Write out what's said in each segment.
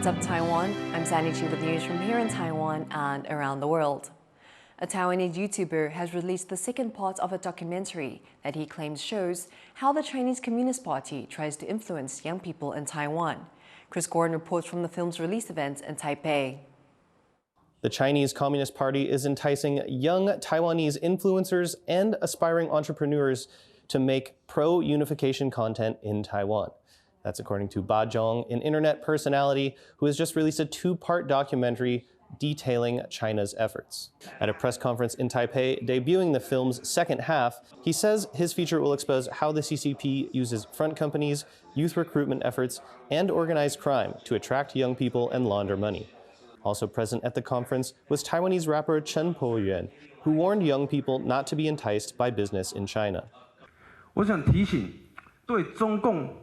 What's up, Taiwan? I'm Sandy Chi with news from here in Taiwan and around the world. A Taiwanese YouTuber has released the second part of a documentary that he claims shows how the Chinese Communist Party tries to influence young people in Taiwan. Chris Gordon reports from the film's release event in Taipei. The Chinese Communist Party is enticing young Taiwanese influencers and aspiring entrepreneurs to make pro-unification content in Taiwan. That's according to Wen-je, an internet personality who has just released a two-part documentary detailing China's efforts. At a press conference in Taipei debuting the film's second half, he says his feature will expose how the CCP uses front companies, youth recruitment efforts, and organized crime to attract young people and launder money. Also present at the conference was Taiwanese rapper Chen Po-yuan, who warned young people not to be enticed by business in China. 我想提醒对中共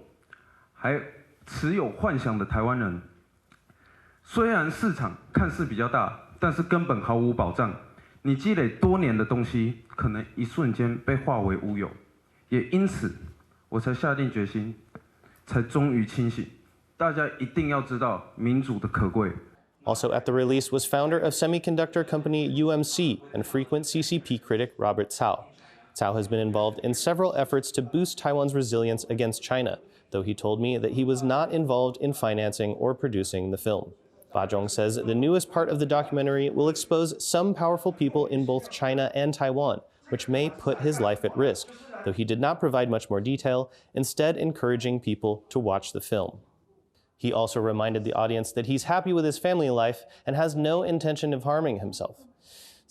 还持有幻想的台湾人，虽然市场看似比较大，但是根本毫无保障。你积累多年的东西，可能一瞬间被化为乌有。也因此，我才下定决心，才终于清醒。大家一定要知道民主的可贵。 Also at the release was founder of semiconductor company UMC and frequent CCP critic Robert Cao. Cao has been involved in several efforts to boost Taiwan's resilience against China, though he told me that he was not involved in financing or producing the film. Wen-je says the newest part of the documentary will expose some powerful people in both China and Taiwan, which may put his life at risk, though he did not provide much more detail, instead encouraging people to watch the film. He also reminded the audience that he's happy with his family life and has no intention of harming himself.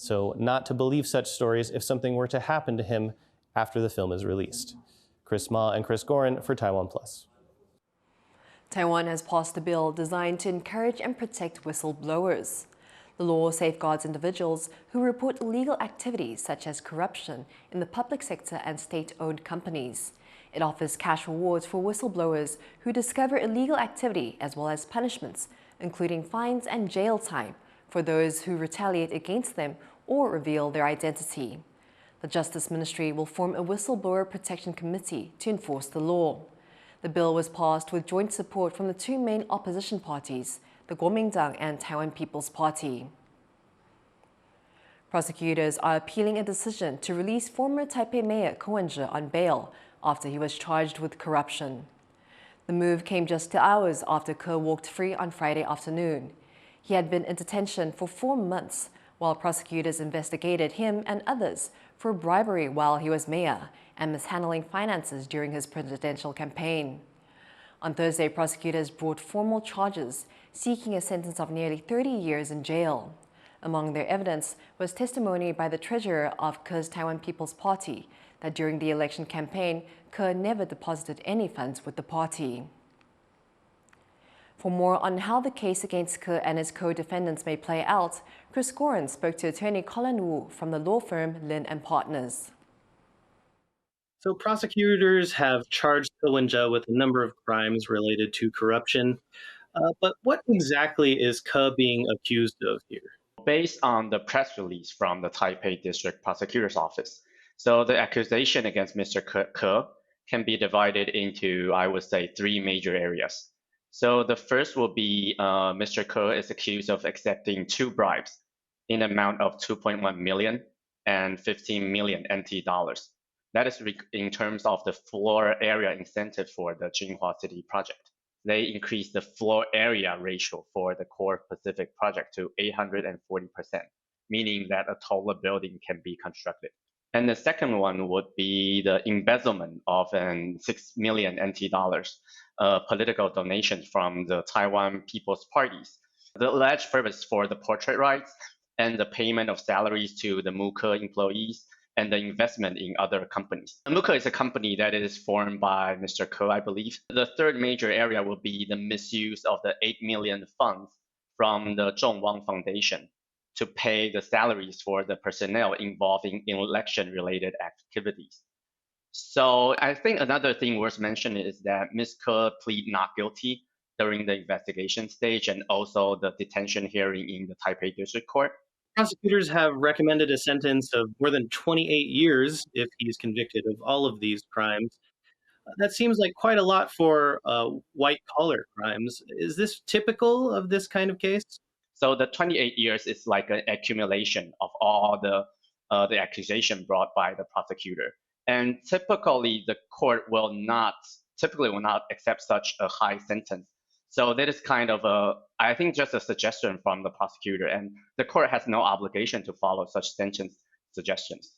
So not to believe such stories if something were to happen to him after the film is released. Chris Ma and Chris Gordon for TaiwanPlus. Taiwan has passed a bill designed to encourage and protect whistleblowers. The law safeguards individuals who report illegal activities such as corruption in the public sector and state-owned companies. It offers cash rewards for whistleblowers who discover illegal activity, as well as punishments, including fines and jail time for those who retaliate against them or reveal their identity. The Justice Ministry will form a whistleblower protection committee to enforce the law. The bill was passed with joint support from the two main opposition parties, the Kuomintang and Taiwan People's Party. Prosecutors are appealing a decision to release former Taipei Mayor Wen-je on bail after he was charged with corruption. The move came just 2 hours after Ke walked free on Friday afternoon. He had been in detention for 4 months while prosecutors investigated him and others for bribery while he was mayor and mishandling finances during his presidential campaign. On Thursday, prosecutors brought formal charges seeking a sentence of nearly 30 years in jail. Among their evidence was testimony by the treasurer of Ke's Taiwan People's Party that during the election campaign, Ke never deposited any funds with the party. For more on how the case against Ke and his co-defendants may play out, Chris Gordon spoke to attorney Colin Wu from the law firm Lin & Partners. So prosecutors have charged Wen-je with a number of crimes related to corruption. But what exactly is Ke being accused of here? Based on the press release from the Taipei District Prosecutor's Office, so the accusation against Mr. Ke can be divided into, I would say, 3 major areas. So the first will be Mr. Ke is accused of accepting 2 bribes in an amount of 2.1 million and 15 million NT dollars. That is in terms of the floor area incentive for the Jinhua City project. They increased the floor area ratio for the core Pacific project to 840%, meaning that a taller building can be constructed. And the second one would be the embezzlement of 6 million NT dollars political donations from the Taiwan People's Parties. The alleged purpose for the portrait rights and the payment of salaries to the Muke employees and the investment in other companies. Muke is a company that is formed by Mr. Ke, I believe. The third major area will be the misuse of the 8 million funds from the Zhong Wang Foundation to pay the salaries for the personnel involved in election-related activities. So I think another thing worth mentioning is that Ms. Ke pleaded not guilty during the investigation stage and also the detention hearing in the Taipei District Court. Prosecutors have recommended a sentence of more than 28 years if he's convicted of all of these crimes. That seems like quite a lot for white-collar crimes. Is this typical of this kind of case? So the 28 years is like an accumulation of all the accusation brought by the prosecutor. And typically, the court will not accept such a high sentence. So that is kind of I think, just a suggestion from the prosecutor, and the court has no obligation to follow such sentence suggestions,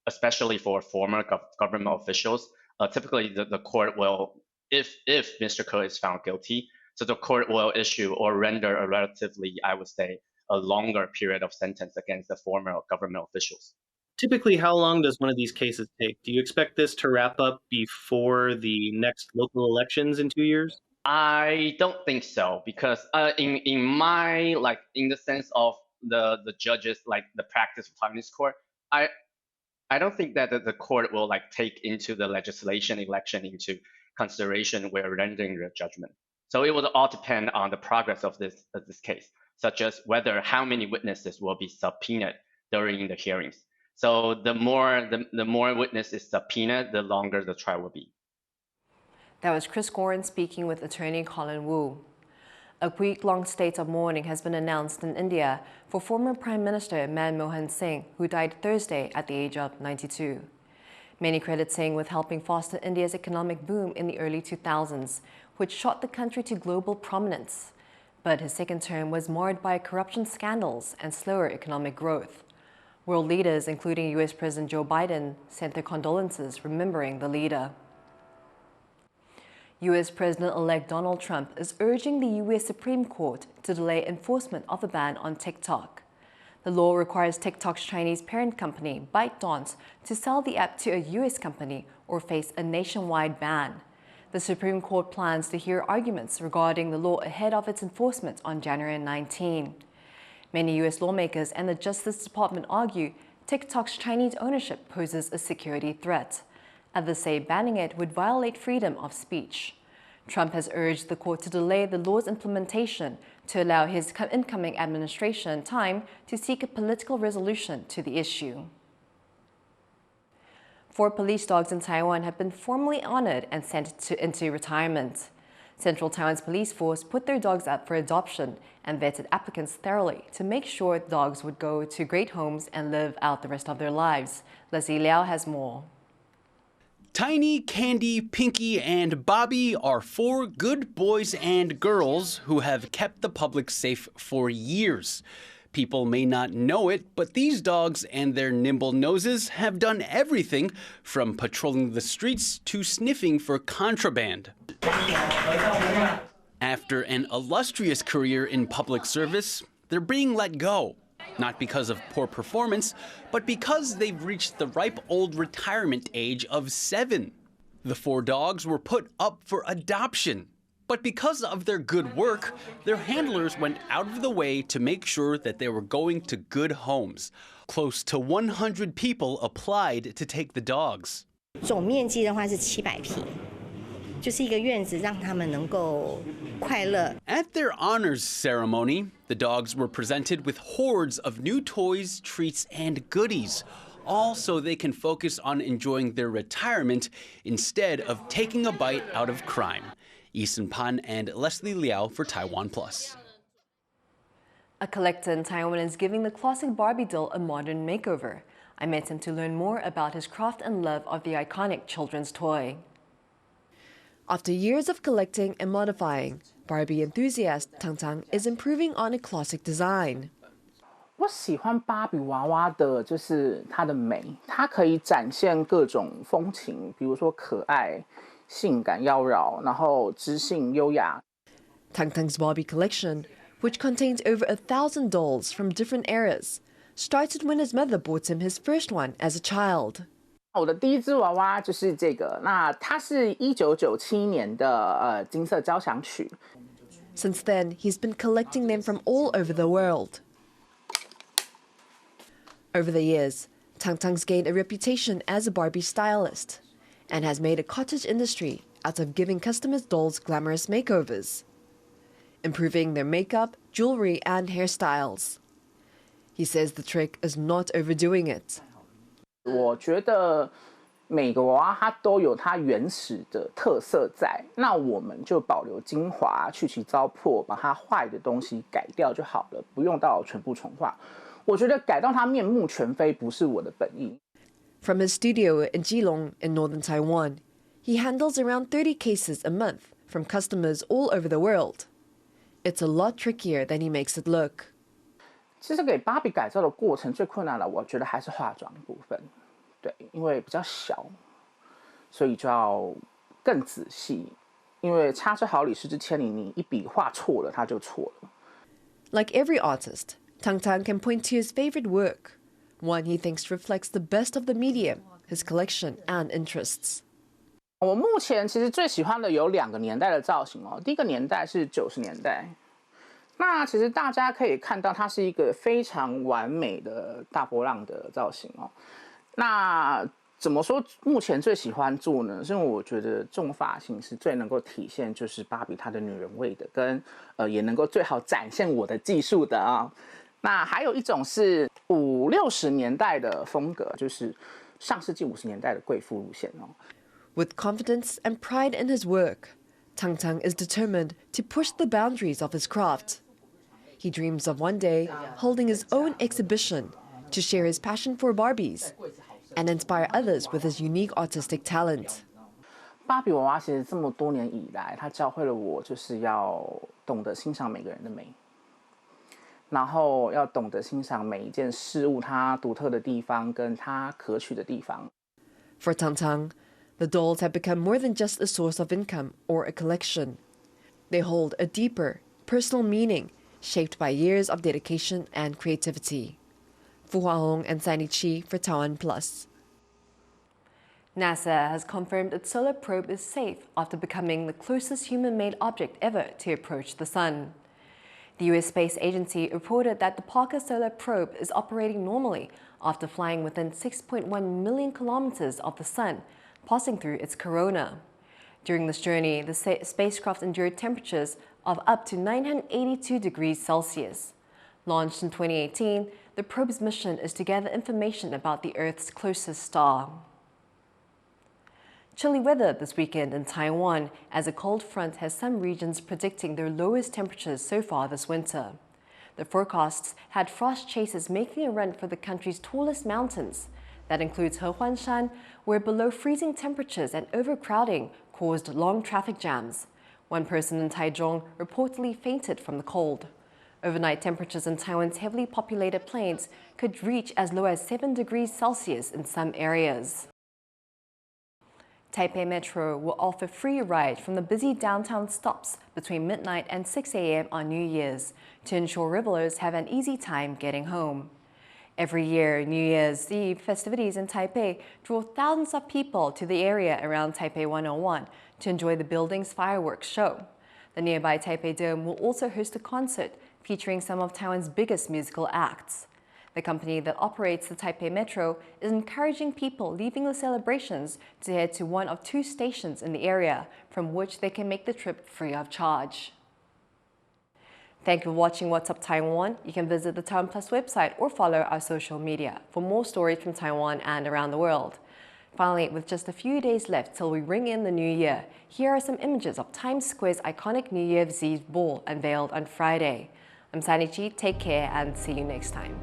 especially for former government officials. Typically, the court will, if Mr. Ke is found guilty, so the court will issue or render a relatively, I would say, a longer period of sentence against the former government officials. Typically, how long does one of these cases take? Do you expect this to wrap up before the next local elections in 2 years? I don't think so, because in my, like, in the sense of the judges, like the practice of Taiwanese court, I don't think that the court will like take into the legislation election into consideration where rendering the judgment. So it will all depend on the progress of this case, such as whether how many witnesses will be subpoenaed during the hearings. So the more witnesses subpoenaed, the longer the trial will be. That was Chris Gorin speaking with attorney Colin Wu. A week-long state of mourning has been announced in India for former Prime Minister Manmohan Singh, who died Thursday at the age of 92. Many credit Singh with helping foster India's economic boom in the early 2000s, which shot the country to global prominence. But his second term was marred by corruption scandals and slower economic growth. World leaders, including U.S. President Joe Biden, sent their condolences remembering the leader. U.S. President-elect Donald Trump is urging the U.S. Supreme Court to delay enforcement of a ban on TikTok. The law requires TikTok's Chinese parent company, ByteDance, to sell the app to a U.S. company or face a nationwide ban. The Supreme Court plans to hear arguments regarding the law ahead of its enforcement on January 19. Many U.S. lawmakers and the Justice Department argue TikTok's Chinese ownership poses a security threat. Others say banning it would violate freedom of speech. Trump has urged the court to delay the law's implementation to allow his incoming administration time to seek a political resolution to the issue. 4 police dogs in Taiwan have been formally honored and sent into retirement. Central Taiwan's police force put their dogs up for adoption and vetted applicants thoroughly to make sure dogs would go to great homes and live out the rest of their lives. Leslie Liao has more. Tiny, Candy, Pinky, and Barbie are 4 good boys and girls who have kept the public safe for years. People may not know it, but these dogs and their nimble noses have done everything from patrolling the streets to sniffing for contraband. After an illustrious career in public service, they're being let go. Not because of poor performance, but because they've reached the ripe old retirement age of 7. The 4 dogs were put up for adoption. But because of their good work, their handlers went out of the way to make sure that they were going to good homes. Close to 100 people applied to take the dogs. 总面积的话是700平，就是一个院子，让他们能够快乐。 At their honors ceremony, the dogs were presented with hordes of new toys, treats, and goodies, all so they can focus on enjoying their retirement instead of taking a bite out of crime. Eason Pan and Leslie Liao for TaiwanPlus. A collector in Taiwan is giving the classic Barbie doll a modern makeover. I met him to learn more about his craft and love of the iconic children's toy. After years of collecting and modifying, Barbie enthusiast Tang Tang is improving on a classic design. 我喜欢芭比娃娃的就是它的美，它可以展现各种风情，比如说可爱、性感妖娆，然后知性优雅。 Tang Tang's Barbie collection, which contains over 1,000 dolls from different eras, started when his mother bought him his first one as a child. 我的第一只娃娃就是这个，那它是1997年的金色交响曲。 Since then, he's been collecting them from all over the world. Over the years, Tang Tang's gained a reputation as a Barbie stylist and has made a cottage industry out of giving customers dolls glamorous makeovers, improving their makeup, jewelry, and hairstyles. He says the trick is not overdoing it. 我觉得每个娃娃它都有它原始的特色在，那我们就保留精华，去其糟粕，把它坏的东西改掉就好了，不用到全部重画。我觉得改到它面目全非不是我的本意。From his studio in Geelong in northern Taiwan, he handles around 30 cases a month from customers all over the world. It's a lot trickier than he makes it look. 其实给芭比改造的过程最困难的，我觉得还是化妆部分。对，因为比较小，所以就要更仔细。因为差之毫厘失之千里，你一笔画错了，它就错了。Like every artist, Tang Tang can point to his favorite work, one he thinks reflects the best of the medium, his collection and interests. 我目前其实最喜欢的有2个年代的造型哦。第一个年代是90年代，那其实大家可以看到，它是一个非常完美的大波浪的造型哦。那怎么说？目前最喜欢做呢？是因为我觉得重发型是最能够体现就是芭比她的女人味的，跟也能够最好展现我的技术的啊。那还有一种是50、60年代的风格，就是上世纪50年代的贵妇路线哦。With confidence and pride in his work, Tang Tang is determined to push the boundaries of his craft. He dreams of one day holding his own exhibition to share his passion for Barbies and inspire others with his unique artistic talent. 芭比娃娃其实这么多年以来，它教会了我，就是要懂得欣赏每个人的美，然后要懂得欣赏每一件事物它独特的地方跟它可取的地方。For Tang Tang, the dolls have become more than just a source of income or a collection. They hold a deeper, personal meaning shaped by years of dedication and creativity. Fu Huahong and Sandy Chi for TaiwanPlus. NASA has confirmed its solar probe is safe after becoming the closest human-made object ever to approach the sun. The U.S. Space Agency reported that the Parker Solar Probe is operating normally after flying within 6.1 million kilometers of the sun, passing through its corona. During this journey, the spacecraft endured temperatures of up to 982 degrees Celsius. Launched in 2018, the probe's mission is to gather information about the Earth's closest star. Chilly weather this weekend in Taiwan as a cold front has some regions predicting their lowest temperatures so far this winter. The forecasts had frost chasers making a run for the country's tallest mountains. That includes Hehuanshan, where below freezing temperatures and overcrowding caused long traffic jams. One person in Taichung reportedly fainted from the cold. Overnight temperatures in Taiwan's heavily populated plains could reach as low as 7 degrees Celsius in some areas. Taipei Metro will offer free rides from the busy downtown stops between midnight and 6 a.m. on New Year's to ensure revelers have an easy time getting home. Every year, New Year's Eve festivities in Taipei draw thousands of people to the area around Taipei 101 to enjoy the building's fireworks show. The nearby Taipei Dome will also host a concert featuring some of Taiwan's biggest musical acts. The company that operates the Taipei Metro is encouraging people leaving the celebrations to head to one of 2 stations in the area from which they can make the trip free of charge. Thank you for watching What's Up Taiwan. You can visit the TaiwanPlus website or follow our social media for more stories from Taiwan and around the world. Finally, with just a few days left till we ring in the new year, here are some images of Times Square's iconic New Year's Eve ball unveiled on Friday. I'm Sandy Chi, take care and see you next time.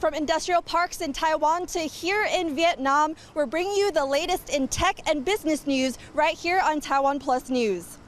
From industrial parks in Taiwan to here in Vietnam, we're bringing you the latest in tech and business news right here on TaiwanPlus News.